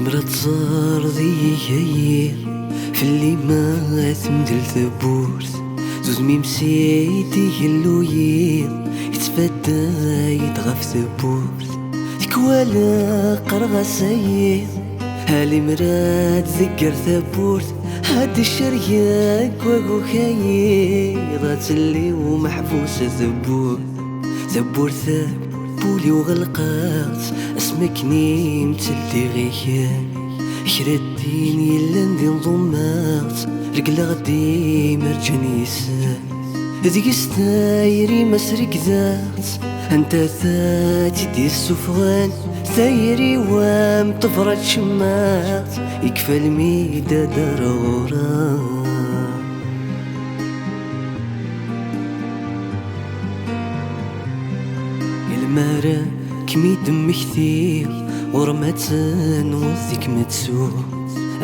مرات صار ذي هي في اللي ما ثمدل ثبورت زوز ميمسيتي هلوير يتفدى يتغف ثبورت ذيك ولا قرغة سيد هالي مرات ذكر ثبورت هاد الشرياك وقو خيي ضات اللي ومحبوس ثبور ثبور ثبولي وغلقات اسمكني متلتي غيان شردين يلا ندي نضمات رجل غدي مرجاني يسان ذيك ستايري مسرك ذات انت ذاتي دي السفغان ثايري وام طفرت شمات يكفى الميدة دار غرام المرا كمي دم كثير ورمتن وذيك متسوق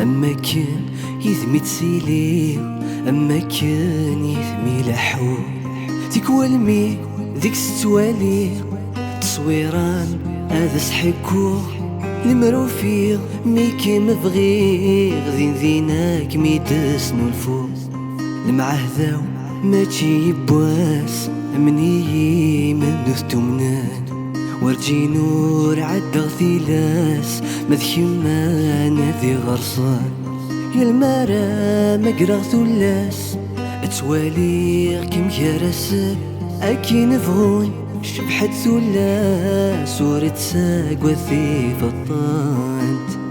أما كان يذمي تسيلي أما كان يذمي لحو ذيك والمي ذيك ستوالي تصويران هذا سحكو المروفيغ ميكي مبغي غذين ذيناك ميدسنو الفوق المعهذاو ماشي يبواس مني من نثتو منان ورجي نور عد غثيلاس مذكما نذي غرصان يا المرا مقرغ ثلاس اتوالي كيم كرسل اكي نفغون شبحت ثلاس ورد ساق وثيف الطانت